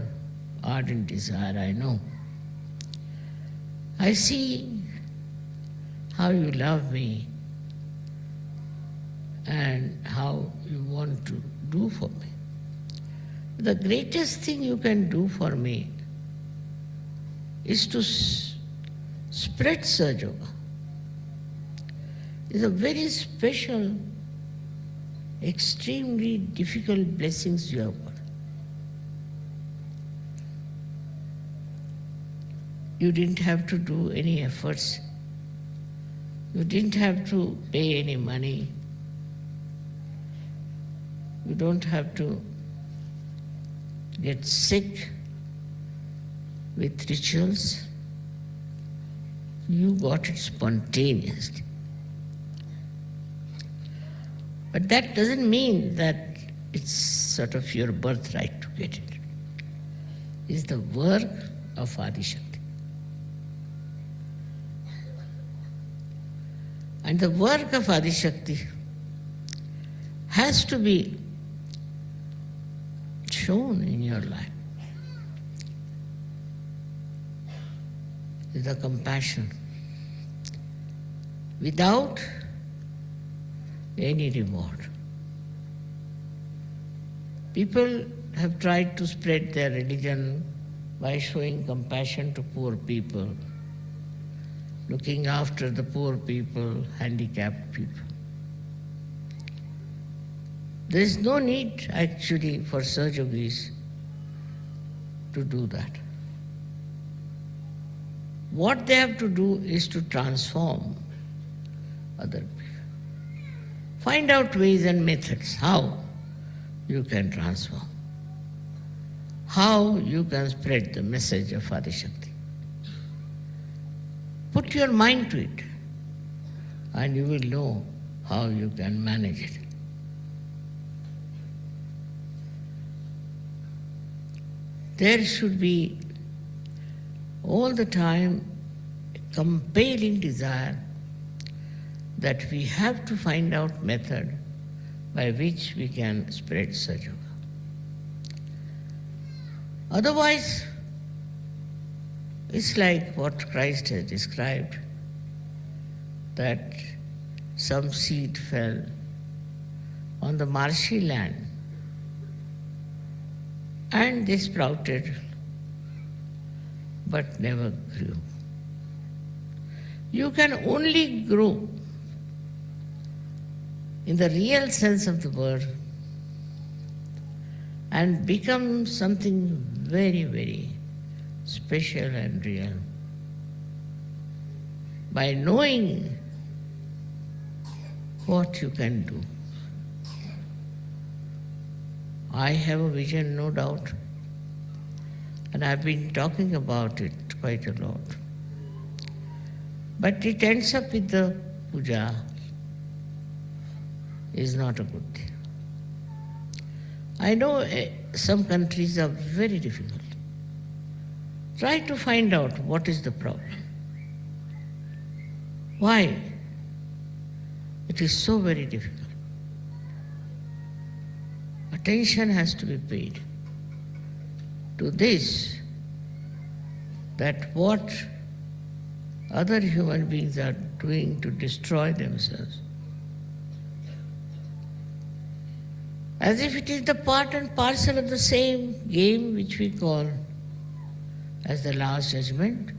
Speaker 2: ardent desire, I know. I see how you love me and how you want to do for me. The greatest thing you can do for me is to spread Sahaj. It's a very special, extremely difficult blessings you have got. You didn't have to do any efforts. You didn't have to pay any money. You don't have to get sick with rituals. You got it spontaneously. But that doesn't mean that it's sort of your birthright to get it. It's the work of Adi Shakti. And the work of Adi Shakti has to be shown in your life. The compassion without any reward. People have tried to spread their religion by showing compassion to poor people, looking after the poor people, handicapped people. There is no need actually for Sahajogis to do that. What they have to do is to transform other people. Find out ways and methods how you can transform, how you can spread the message of Adi Shakti. Put your mind to it and you will know how you can manage it. There should be all the time a compelling desire that we have to find out method by which we can spread Sahaj. Otherwise, it's like what Christ has described, that some seed fell on the marshy land and they sprouted but never grew. You can only grow in the real sense of the word and become something very, very special and real by knowing what you can do. I have a vision, no doubt, and I've been talking about it quite a lot. But it ends up with the puja is not a good thing. I know some countries are very difficult. Try to find out what is the problem. Why it is so very difficult. Attention has to be paid to this, that what other human beings are doing to destroy themselves, as if it is the part and parcel of the same game which we call as the last judgment.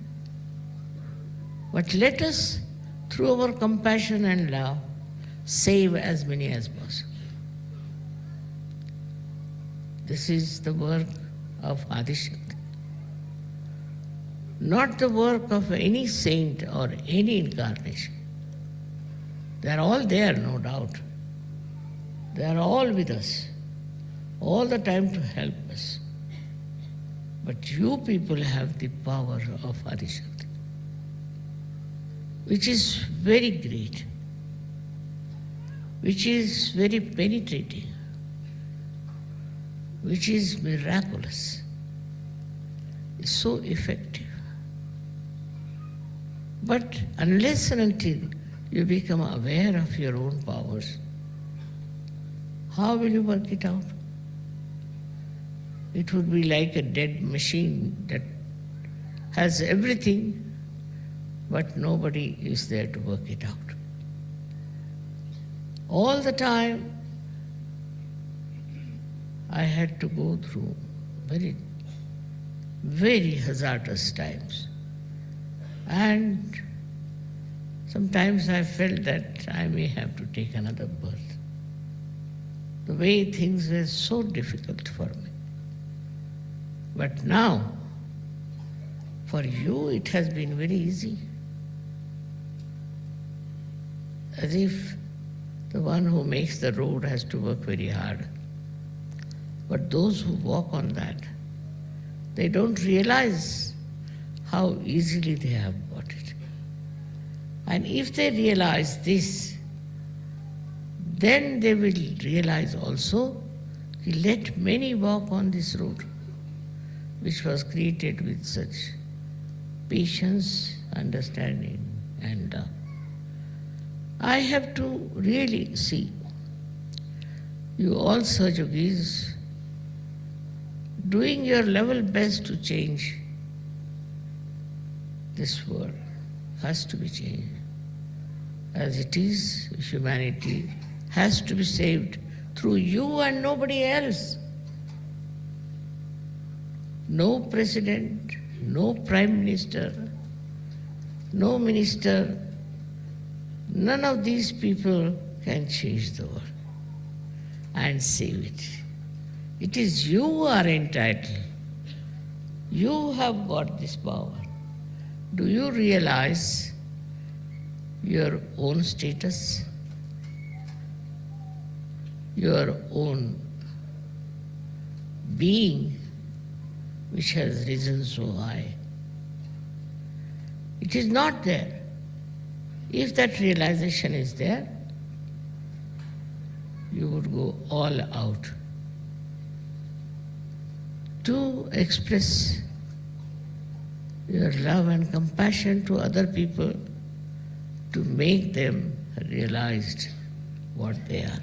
Speaker 2: But let us, through our compassion and love, save as many as possible. This is the work of Adi Shakti, not the work of any saint or any incarnation. They are all there, no doubt. They are all with us, all the time to help us. But you people have the power of Adi Shakti, which is very great, which is very penetrating, which is miraculous, is so effective. But unless and until you become aware of your own powers, how will you work it out? it would be like a dead machine that has everything, but nobody is there to work it out. All the time, I had to go through very, very hazardous times. And sometimes I felt that I may have to take another birth. The way things were so difficult for me. But now, for you, it has been very easy. As if the one who makes the road has to work very hard. But those who walk on that, they don't realize how easily they have got it. And if they realize this, then they will realize also, let many walk on this road, which was created with such patience, understanding, and love. I have to really see, you all Sahajogis, doing your level best to change this world, has to be changed. As it is, humanity has to be saved through you and nobody else. No president, no prime minister, no minister, none of these people can change the world and save it. It is you who are entitled. You have got this power. Do you realize your own status, your own being, which has risen so high? It is not there. If that realization is there, you would go all out to express your love and compassion to other people, to make them realize what they are.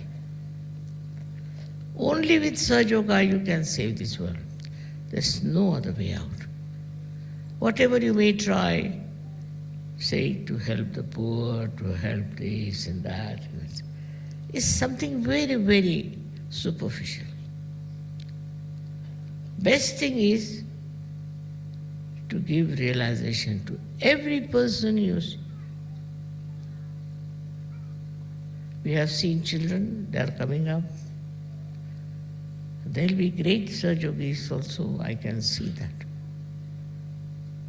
Speaker 2: Only with Sahaja you can save this world. There's no other way out. Whatever you may try, say to help the poor, to help this and that, is something very, very superficial. Best thing is to give realization to every person you see. We have seen children, they are coming up. There will be great Sahajogis also, I can see that.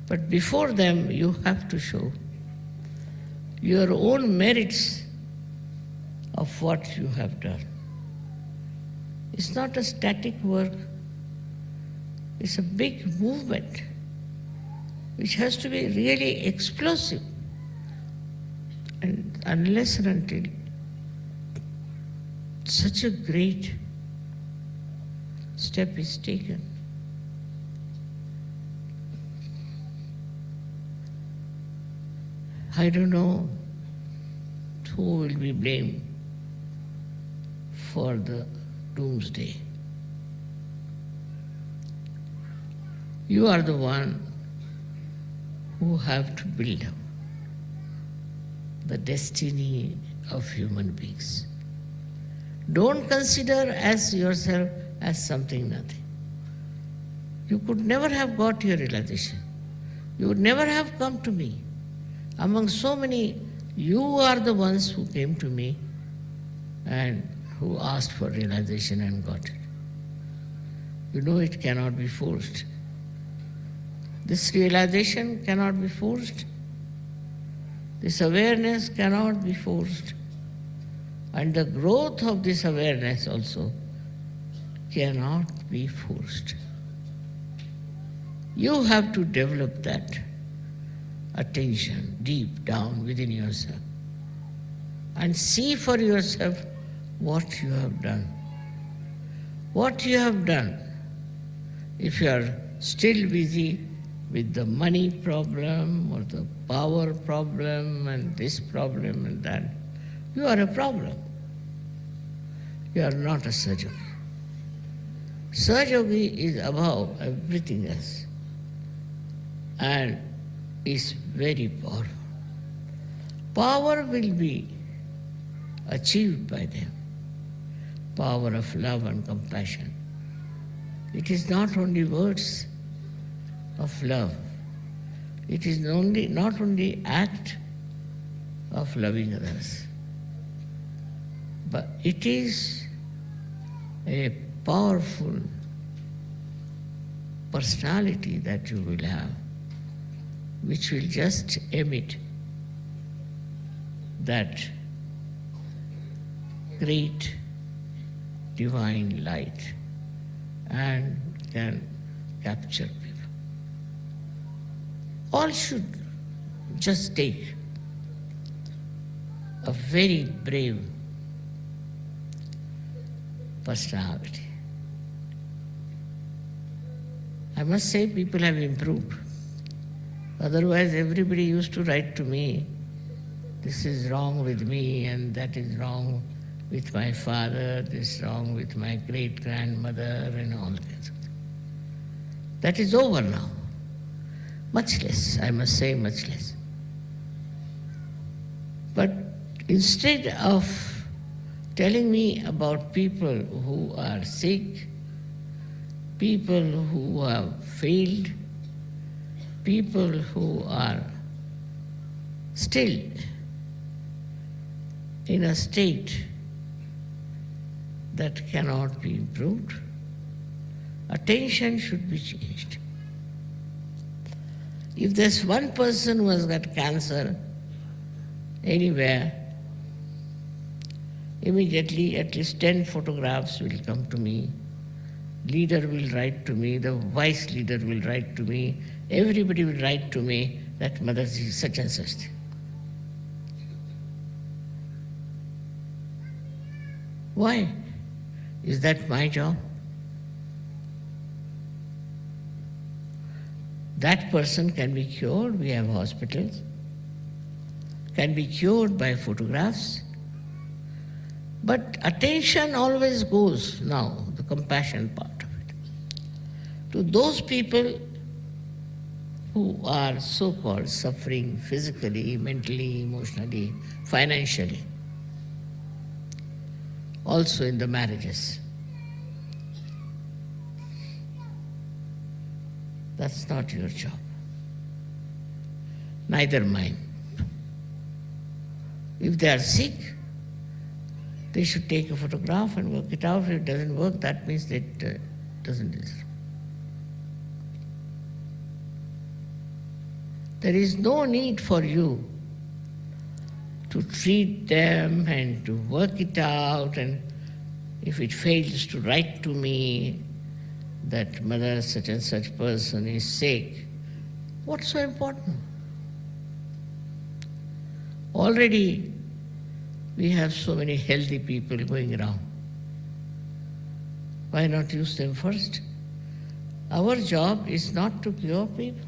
Speaker 2: But before them, you have to show your own merits of what you have done. It's not a static work. It's a big movement which has to be really explosive. And unless and until such a great step is taken, I don't know who will be blamed for the doomsday. You are the one who have to build up the destiny of human beings. Don't consider as yourself as something nothing. You could never have got your realization. You would never have come to me. Among so many, you are the ones who came to me and who asked for realization and got it. You know it cannot be forced. This realization cannot be forced. This awareness cannot be forced. And the growth of this awareness also cannot be forced. You have to develop that attention deep down within yourself and see for yourself what you have done. What you have done. If you are still busy with the money problem or the power problem and this problem and that, you are a problem. You are not a Sahaja. Sahajyogi is above everything else and is very powerful. Power will be achieved by them. Power of love and compassion. It is not only words of love. It is not only act of loving others, but it is a powerful personality that you will have, which will just emit that great divine light and can capture people. All should just take a very brave personality. I must say people have improved. Otherwise everybody used to write to me, this is wrong with me and that is wrong with my father, this is wrong with my great-grandmother and all kinds of things. That is over now. Much less, I must say much less. But instead of telling me about people who are sick, people who have failed, people who are still in a state that cannot be improved, attention should be changed. If there's one person who has got cancer anywhere, immediately at least 10 photographs will come to me. Leader will write to me, the vice leader will write to me, everybody will write to me that Motherji is such and such. Why? Is that my job? That person can be cured, we have hospitals, can be cured by photographs. But attention always goes now, the compassion part of it, to those people who are so-called suffering physically, mentally, emotionally, financially, also in the marriages. That's not your job, neither mine. If they are sick, they should take a photograph and work it out. If it doesn't work, that means it doesn't deserve. There is no need for you to treat them and to work it out, and if it fails, to write to me that mother such and such person is sick. What's so important? Already we have so many healthy people going around. Why not use them first? Our job is not to cure people.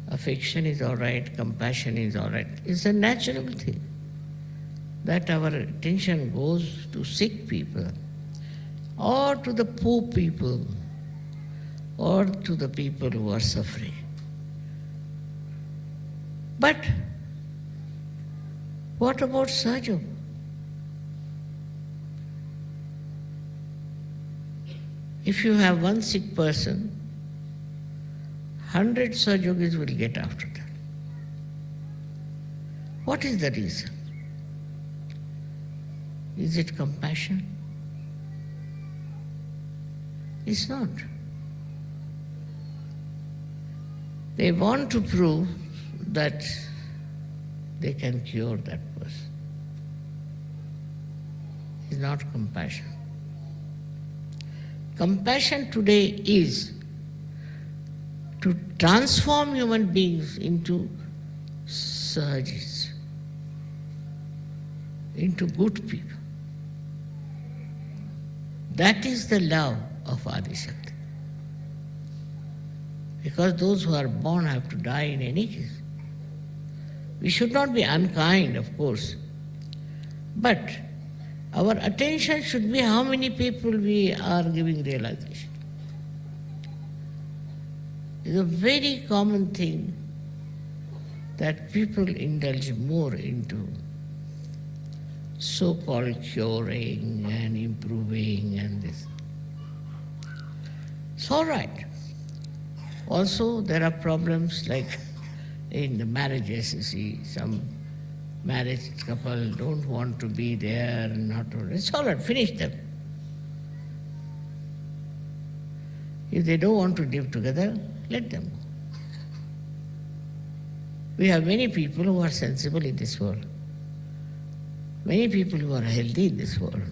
Speaker 2: Affection is all right, compassion is all right. It's a natural thing that our attention goes to sick people or to the poor people or to the people who are suffering. But what about Sahajyoga? If you have one sick person, 100 Sahajyogis will get after that. What is the reason? Is it compassion? It's not. They want to prove that they can cure that person. It's not compassion. Compassion today is to transform human beings into Sahajis, into good people. That is the love of Adi Shakti. Because those who are born have to die in any case. We should not be unkind, of course, but Our attention should be how many people we are giving realization. It's a very common thing that people indulge more into so-called curing and improving and this. It's all right. Also, there are problems like in the marriages, you see, some married couple don't want to be there, it's all right, finish them. If they don't want to live together, let them go. We have many people who are sensible in this world, many people who are healthy in this world.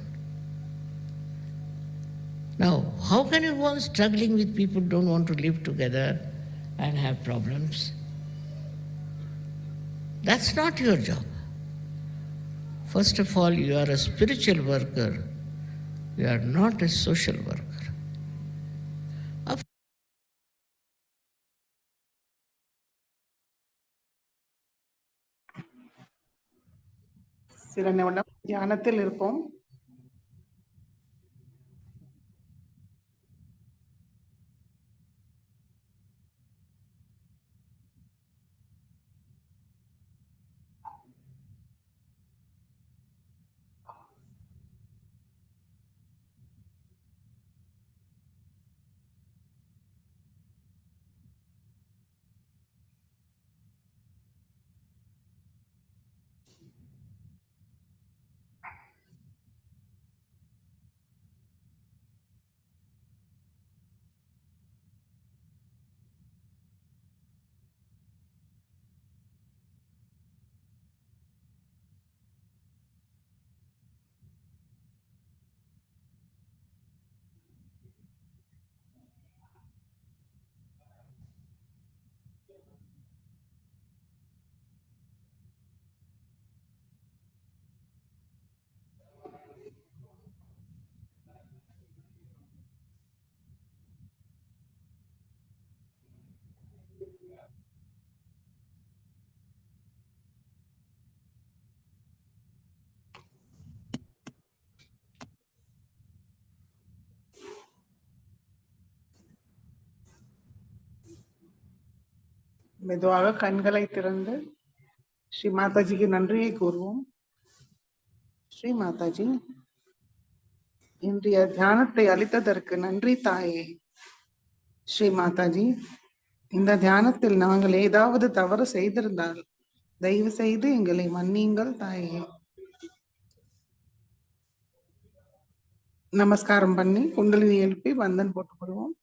Speaker 2: Now, how can you go on struggling with people who don't want to live together and have problems? That's not your job. First of all, you are a spiritual worker. You are not a social worker.
Speaker 1: சில நிமிடம் தியானத்தில் இருப்போம். மெதுவாக கண்களை திறந்து ஸ்ரீ மாதாஜிக்கு நன்றியை கூறுவோம். ஸ்ரீ மாதாஜி, இன்றைய தியானத்தை அளித்ததற்கு நன்றி தாயே. ஸ்ரீ மாதாஜி, இந்த தியானத்தில் நாங்கள் ஏதாவது தவறு செய்திருந்தால் தயவு செய்து எங்களை மன்னியுங்கள் தாயே. நமஸ்காரம் பண்ணி குண்டலினி எழுப்பி வந்தன் போட்டுக்கொள்வோம்.